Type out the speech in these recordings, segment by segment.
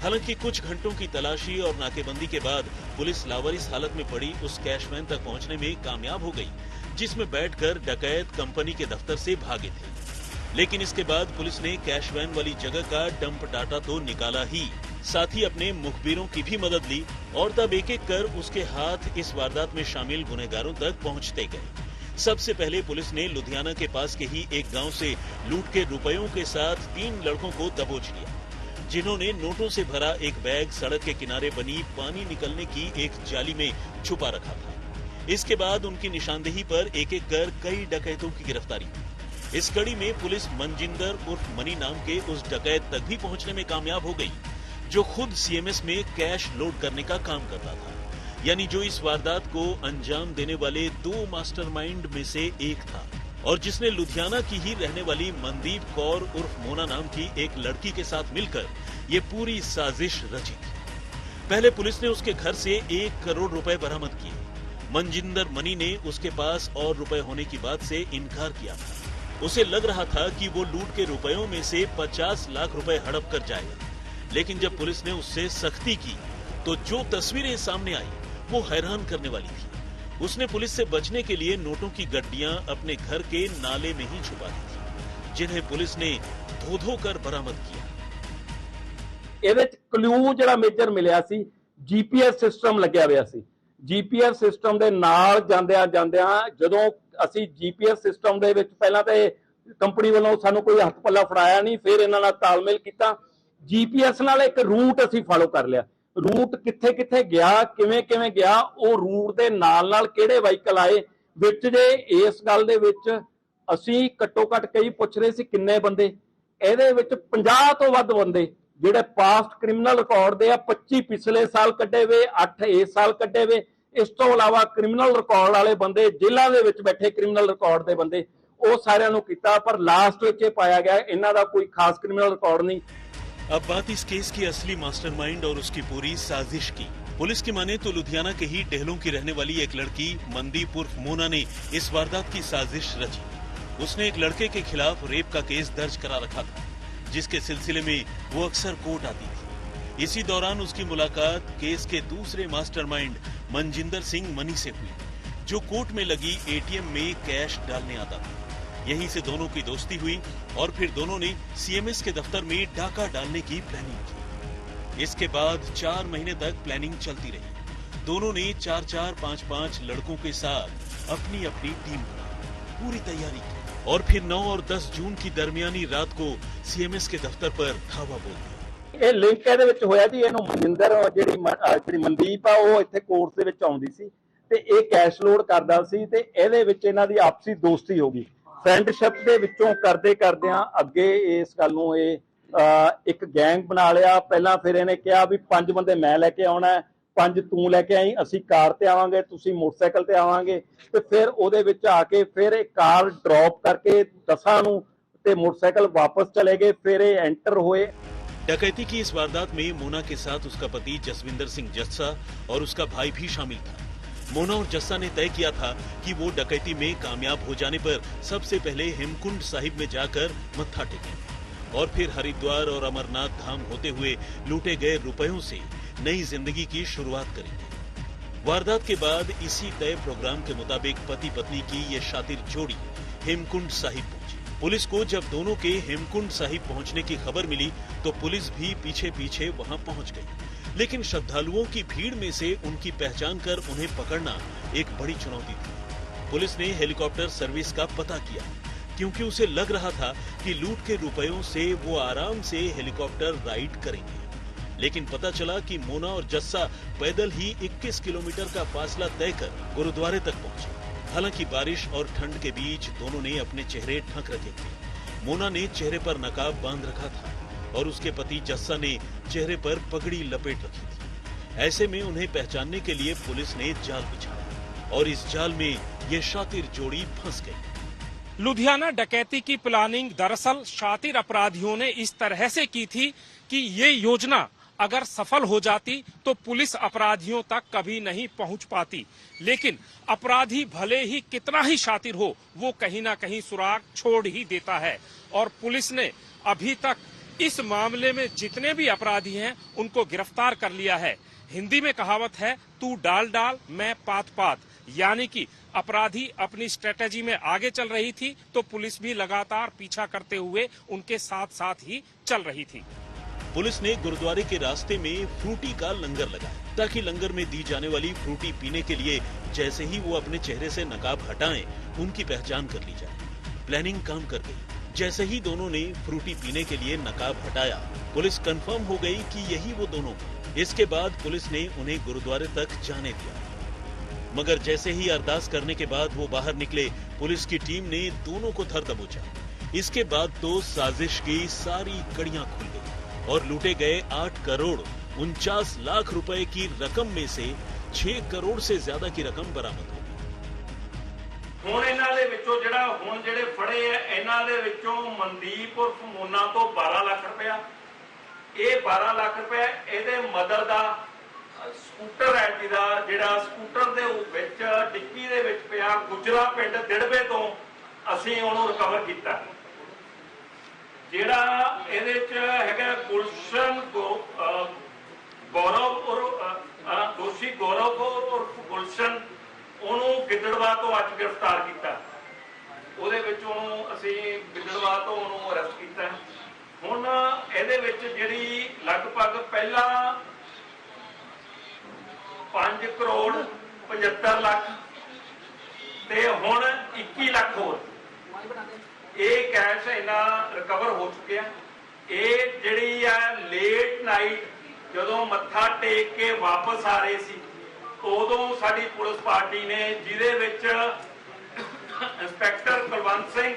हालांकि कुछ घंटों की तलाशी और नाकेबंदी के बाद पुलिस लावारिस हालत में पड़ी उस कैश वैन तक पहुंचने में कामयाब हो गई, जिसमें बैठकर डकैत कंपनी के दफ्तर से भागे थे। लेकिन इसके बाद पुलिस ने कैश वैन वाली जगह का डंप डाटा तो निकाला ही, साथ ही अपने मुखबिरों की भी मदद ली और तब एक एक कर उसके हाथ इस वारदात में शामिल गुनहगारों तक पहुंचते गए। सबसे पहले पुलिस ने लुधियाना के पास के ही एक गांव से लूट के रुपयों के साथ 3 लड़कों को दबोच लिया, जिन्होंने नोटों से भरा एक बैग सड़क के किनारे बनी पानी निकलने की एक जाली में छुपा रखा था। इसके बाद उनकी निशानदेही पर एक एक कर कई डकैतों की गिरफ्तारी हुई। इस कड़ी में पुलिस मनजिंदर उर्फ मनी नाम के उस डकैत तक भी पहुंचने में कामयाब हो गई, जो खुद सीएमएस में कैश लोड करने का काम करता था, यानी जो इस वारदात को अंजाम देने वाले 2 मास्टरमाइंड में से एक था और जिसने लुधियाना की ही रहने वाली मनदीप कौर उर्फ मोना नाम की एक लड़की के साथ मिलकर ये पूरी साजिश रची थी। पहले पुलिस ने उसके घर से 1 करोड़ रुपए बरामद किए। मनजिंदर मनी ने उसके पास और रुपए होने की बात से इनकार किया था। उसे लग रहा था कि वो लूट के रुपयों में से 50 लाख रुपए हड़प कर जाएगा, लेकिन जब पुलिस ने उससे सख्ती की तो जो तस्वीरें सामने आई वो हैरान करने वाली थी। उसने पुलिस से बचने के लिए नोटों की गड्डियां अपने घर के नाले में ही छुपा दी थी, जिन्हें पुलिस ने धो-धो कर बरामद किया। ਇਹਦੇ ਚ ਕਲੂ ਜਿਹੜਾ ਮੇਜਰ ਮਿਲਿਆ ਸੀ, ਜੀਪੀਐਸ ਸਿਸਟਮ ਲੱਗਿਆ ਹੋਇਆ ਸੀ। ਜੀਪੀਐਸ ਸਿਸਟਮ ਦੇ ਨਾਲ ਜਾਂਦਿਆਂ ਜਦੋਂ ਅਸੀਂ ਜੀਪੀਐਸ ਸਿਸਟਮ ਦੇ ਵਿੱਚ ਪਹਿਲਾਂ ਤਾਂ ਕੰਪਨੀ ਵੱਲੋਂ ਸਾਨੂੰ ਕੋਈ ਹੱਥ ਪੱਲਾ ਫੜਾਇਆ ਨਹੀਂ, ਫਿਰ ਇਹਨਾਂ ਨਾਲ ਤਾਲਮੇਲ ਕੀਤਾ। ਜੀਪੀਐਸ ਨਾਲ ਇੱਕ ਰੂਟ ਅਸੀਂ ਫਾਲੋ ਕਰ ਲਿਆ। रूट किथे किथे गया, किवें किवें गया, वो रूट दे नाल नाल किहड़े व्हीकल आए विच जे इस गल दे विच असीं घट्टो घट कई पुछ रहे सी किन्ने बंदे, इहदे विच 50 तो वध बंदे जिहड़े पास्ट क्रिमिनल रिकॉर्ड दे आ, 25 पिछले साल कड्ढे वे, 8 इस साल कड्ढे वे। इस तो इलावा क्रिमिनल रिकॉर्ड वाले बंदे जेलां दे विच बैठे क्रिमिनल रिकॉर्ड दे बंदे वो सारिआं नूं कीता, पर लास्ट विच इह पाया गया इन्हां दा कोई खास क्रिमिनल रिकॉर्ड नहीं। अब बात इस केस की असली मास्टरमाइंड और उसकी पूरी साजिश की। पुलिस की माने तो लुधियाना के ही डेहलों की रहने वाली एक लड़की मनदीप उर्फ मोना ने इस वारदात की साजिश रची। उसने एक लड़के के खिलाफ रेप का केस दर्ज करा रखा था, जिसके सिलसिले में वो अक्सर कोर्ट आती थी। इसी दौरान उसकी मुलाकात केस के दूसरे मास्टरमाइंड मनजिंदर सिंह मनी से हुई, जो कोर्ट में लगी एटीएम में कैश डालने आता था। यहीं से दोनों की दोस्ती हुई और फिर दोनों ने सीएमएस के दफ्तर में डाका डालने की प्लानिंग की। इसके बाद 4 महीने तक प्लानिंग चलती रही। दोनों ने 4-4, 5-5 लड़कों के साथ अपनी अपनी टीम बनाई, पूरी तैयारी की और फिर 9 और 10 जून की दरमियानी रात को सीएमएस के दफ्तर पर धावा बोल दिया। ਇਹ ਲਿੰਕ ਇਹਦੇ ਵਿੱਚ ਹੋਇਆ ਜੀ, ਇਹਨੂੰ ਮਨਿੰਦਰ ਜਿਹੜੀ ਮਨਦੀਪ ਆ ਉਹ ਇੱਥੇ ਕੋਰਸ ਦੇ ਵਿੱਚ ਆਉਂਦੀ ਸੀ ਤੇ ਇਹ ਕੈਸ਼ ਲੋਡ ਕਰਦਾ ਸੀ ਤੇ ਇਹਦੇ ਵਿੱਚ ਇਹਨਾਂ ਦੀ ਆਪਸੀ ਦੋਸਤੀ ਹੋ ਗਈ। फ्रेंडशिप ਦੇ ਵਿੱਚੋਂ ਕਰਦਿਆਂ ਅੱਗੇ ਇਸ ਗੱਲ ਨੂੰ ਇਹ ਇੱਕ ਗੈਂਗ ਬਣਾ ਲਿਆ। ਪਹਿਲਾਂ ਫਿਰ ਇਹਨੇ ਕਿਹਾ ਵੀ 5 ਬੰਦੇ ਮੈਂ ਲੈ ਕੇ ਆਉਣਾ, 5 ਤੂੰ ਲੈ ਕੇ ਆਈ, ਅਸੀਂ ਕਾਰ ਤੇ ਆਵਾਂਗੇ, ਤੁਸੀਂ ਮੋਟਰਸਾਈਕਲ ਤੇ ਆਵਾਂਗੇ। ਤੇ ਫਿਰ ਉਹਦੇ ਵਿੱਚ ਆ ਕੇ ਫਿਰ ਇਹ ਕਾਰ ਡ੍ਰੌਪ ਕਰਕੇ 10 ਨੂੰ ਤੇ मोटरसाइकिल वापस चले गए। फिर एंटर हुए। डकैती की इस वारदात में मोना के साथ उसका पति जसविंदर सिंह जस्सा और उसका भाई भी शामिल था। मोना और जस्सा ने तय किया था कि वो डकैती में कामयाब हो जाने पर सबसे पहले हेमकुंड साहिब में जाकर मत्था टेकेंगे और फिर हरिद्वार और अमरनाथ धाम होते हुए लूटे गए रुपयों से नई जिंदगी की शुरुआत करेंगे। वारदात के बाद इसी तय प्रोग्राम के मुताबिक पति पत्नी की ये शातिर जोड़ी हेमकुंड साहिब पहुंची। पुलिस को जब दोनों के हेमकुंड साहिब पहुंचने की खबर मिली तो पुलिस भी पीछे पीछे वहां पहुंच गई, लेकिन श्रद्धालुओं की भीड़ में से उनकी पहचान कर उन्हें पकड़ना एक बड़ी चुनौती थी। पुलिस ने हेलीकॉप्टर सर्विस का पता किया, क्योंकि उसे लग रहा था कि लूट के रुपयों से वो आराम से हेलीकॉप्टर राइड करेंगे। लेकिन पता चला कि मोना और जस्सा पैदल ही 21 किलोमीटर का फासला तय कर गुरुद्वारे तक पहुंचे। हालांकि बारिश और ठंड के बीच दोनों ने अपने चेहरे ढक रखे थे। मोना ने चेहरे पर नकाब बांध रखा था और उसके पति जस्सा ने चेहरे पर पगड़ी लपेट रखी थी। ऐसे में उन्हें पहचानने के लिए पुलिस ने जाल बिछाया और इस जाल में ये शातिर जोड़ी फंस गई। लुधियाना डकैती की प्लानिंग दरअसल शातिर अपराधियों ने इस तरह से की थी कि ये योजना अगर सफल हो जाती तो पुलिस अपराधियों तक कभी नहीं पहुंच पाती, लेकिन अपराधी भले ही कितना ही शातिर हो वो कहीं ना कहीं सुराग छोड़ ही देता है। और पुलिस ने अभी तक इस मामले में जितने भी अपराधी हैं उनको गिरफ्तार कर लिया है। हिंदी में कहावत है, तू डाल डाल मैं पात पात, यानी कि अपराधी अपनी स्ट्रेटेजी में आगे चल रही थी तो पुलिस भी लगातार पीछा करते हुए उनके साथ साथ ही चल रही थी। पुलिस ने गुरुद्वारे के रास्ते में फ्रूटी का लंगर लगाया ताकि लंगर में दी जाने वाली फ्रूटी पीने के लिए जैसे ही वो अपने चेहरे से नकाब हटाएं, उनकी पहचान कर ली जाए। प्लानिंग काम कर गई। जैसे ही दोनों ने फ्रूटी पीने के लिए नकाब हटाया, पुलिस कंफर्म हो गई कि यही वो दोनों। इसके बाद पुलिस ने उन्हें गुरुद्वारे तक जाने दिया, मगर जैसे ही अरदास करने के बाद वो बाहर निकले, पुलिस की टीम ने दोनों को धर दबोचा। इसके बाद तो साजिश की सारी कड़ियां खुल गई और लूटे गए 8 करोड़ 49 लाख रुपए की रकम में से 6 करोड़ से ज्यादा की रकम बरामद हो गई। ਹੁਣ ਇਹਨਾਂ ਦੇ ਵਿੱਚੋਂ ਜਿਹੜਾ ਹੁਣ ਜਿਹੜੇ ਫੜੇ ਆ, ਇਹਨਾਂ ਦੇ ਵਿੱਚੋਂ ਮਨਦੀਪ ਉਰਫ ਮੋਨਾ ਤੋਂ 12 ਲੱਖ ਰੁਪਇਆ, ਇਹ 12 ਲੱਖ ਰੁਪਇਆ ਇਹਦੇ ਮਦਰ ਦਾ ਸਕੂਟਰ ਹੈ ਜਿਹਦਾ, ਜਿਹੜਾ ਸਕੂਟਰ ਦੇ ਵਿੱਚ ਡਿੱਕੀ ਦੇ ਵਿੱਚ ਪਿਆ ਗੁਜਰਾ ਪਿੰਡ ਦਿੜਵੇ ਤੋਂ ਅਸੀਂ ਉਹਨੂੰ ਰਿਕਵਰ ਕੀਤਾ। ਜਿਹੜਾ ਇਹਦੇ ਚ ਹੈਗਾ ਗੁਲਸ਼ਨ ਗੌਰਵ ਦੋਸ਼ੀ ਗੌਰਵ ਉਰਫ ਗੁਲਸ਼ਨ, ਉਹਨੂੰ ਗਿੱਦੜਵਾ ਤੋਂ ਅੱਜ ਗ੍ਰਿਫਤਾਰ ਕੀਤਾ। ਉਹਦੇ ਵਿੱਚ ਉਹਨੂੰ ਅਸੀਂ ਗਿੱਦੜਵਾ ਤੋਂ ਉਹਨੂੰ ਅਰੈਸਟ ਕੀਤਾ। ਹੁਣ ਇਹਦੇ ਵਿੱਚ ਜਿਹੜੀ ਲਗਭਗ ਪਹਿਲਾਂ 5 ਕਰੋੜ 75 ਲੱਖ ਤੇ ਹੁਣ 21 ਲੱਖ ਹੋਰ ਇਹ ਕੈਸ਼ ਇਹਨਾਂ ਰਿਕਵਰ ਹੋ ਚੁੱਕਿਆ। ਇਹ ਜਿਹੜੀ ਆ ਲੇਟ ਨਾਈਟ ਜਦੋਂ ਮੱਥਾ ਟੇਕ ਕੇ ਵਾਪਸ ਆ ਰਹੇ ਸੀ, ਉਦੋਂ ਸਾਡੀ ਪੁਲਿਸ ਪਾਰਟੀ ਨੇ, ਜਿਹਦੇ ਵਿੱਚ ਇੰਸਪੈਕਟਰ ਕੁਲਵੰਤ ਸਿੰਘ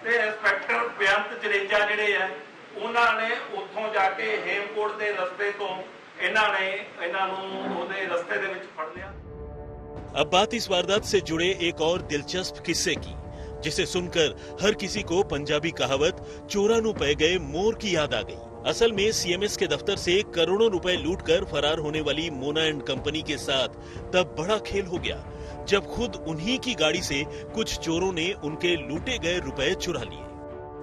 ਤੇ ਇੰਸਪੈਕਟਰ ਬੇਅੰਤ ਜਨੇਜਾ ਜਿਹੜੇ ਆ, ਉਹਨਾਂ ਨੇ ਉੱਥੋਂ ਜਾ ਕੇ ਹੇਮਕੋਟ ਦੇ ਰਸਤੇ ਤੋਂ ਇਹਨਾਂ ਨੂੰ ਉਹਦੇ ਰਸਤੇ ਦੇ ਵਿੱਚ ਫੜ ਲਿਆ। अब बात इस वारदात से जुड़े एक और दिलचस्प किस्से की, जिसे सुनकर हर किसी को पंजाबी कहावत चोरा नू पै गए मोर की याद आ गई। असल में सीएमएस के दफ्तर से करोड़ों रुपए लूटकर फरार होने वाली मोना एंड कंपनी के साथ तब बड़ा खेल हो गया जब खुद उन्हीं की गाड़ी से कुछ चोरों ने उनके लूटे गए रुपए चुरा लिए।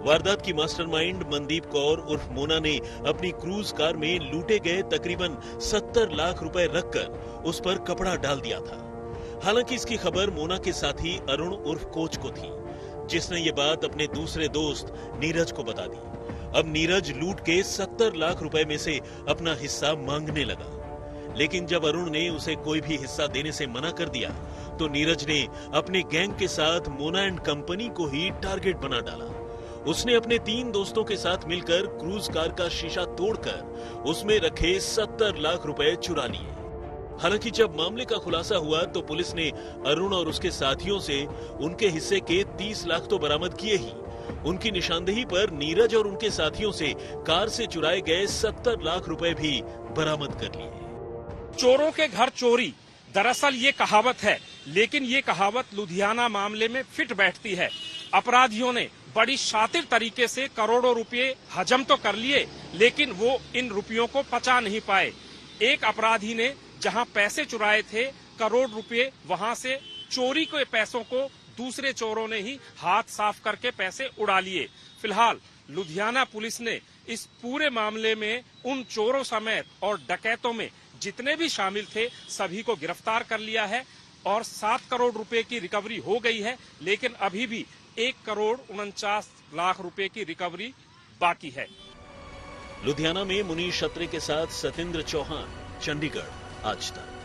वारदात की मास्टरमाइंड मनदीप कौर उर्फ मोना ने अपनी क्रूज कार में लूटे गए तकरीबन 70 लाख रुपए रखकर उस पर कपड़ा डाल दिया था। हालांकि इसकी खबर मोना के साथी अरुण उर्फ कोच को थी, जिसने ये बात अपने दूसरे दोस्त नीरज को बता दी। अब नीरज लूट के 70 लाख रुपए में से अपना हिस्सा मांगने लगा, लेकिन जब अरुण ने उसे कोई भी हिस्सा देने से मना कर दिया तो नीरज ने अपने गैंग के साथ मोना एंड कंपनी को ही टारगेट बना डाला। उसने अपने 3 दोस्तों के साथ मिलकर क्रूज कार का शीशा तोड़कर उसमें रखे 70 लाख रुपए चुरा लिए। हालांकि जब मामले का खुलासा हुआ तो पुलिस ने अरुण और उसके साथियों से उनके हिस्से के 30 लाख तो बरामद किए ही, उनकी निशानदेही पर नीरज और उनके साथियों से कार से चुराए गए 70 लाख रुपए भी बरामद कर लिए। चोरों के घर चोरी, दरअसल ये कहावत है, लेकिन ये कहावत लुधियाना मामले में फिट बैठती है। अपराधियों ने बड़ी शातिर तरीके से करोड़ों रुपए हजम तो कर लिए, लेकिन वो इन रुपयों को पचा नहीं पाए। एक अपराधी ने जहां पैसे चुराए थे करोड़ रुपए, वहां से चोरी के पैसों को दूसरे चोरों ने ही हाथ साफ करके पैसे उड़ा लिए। फिलहाल लुधियाना पुलिस ने इस पूरे मामले में उन चोरों समेत और डकैतों में जितने भी शामिल थे सभी को गिरफ्तार कर लिया है और 7 करोड़ रुपए की रिकवरी हो गई है, लेकिन अभी भी 1 करोड़ 49 लाख रुपए की रिकवरी बाकी है। लुधियाना में मुनीश छत्रे के साथ सतेंद्र चौहान, चंडीगढ़, आज तक।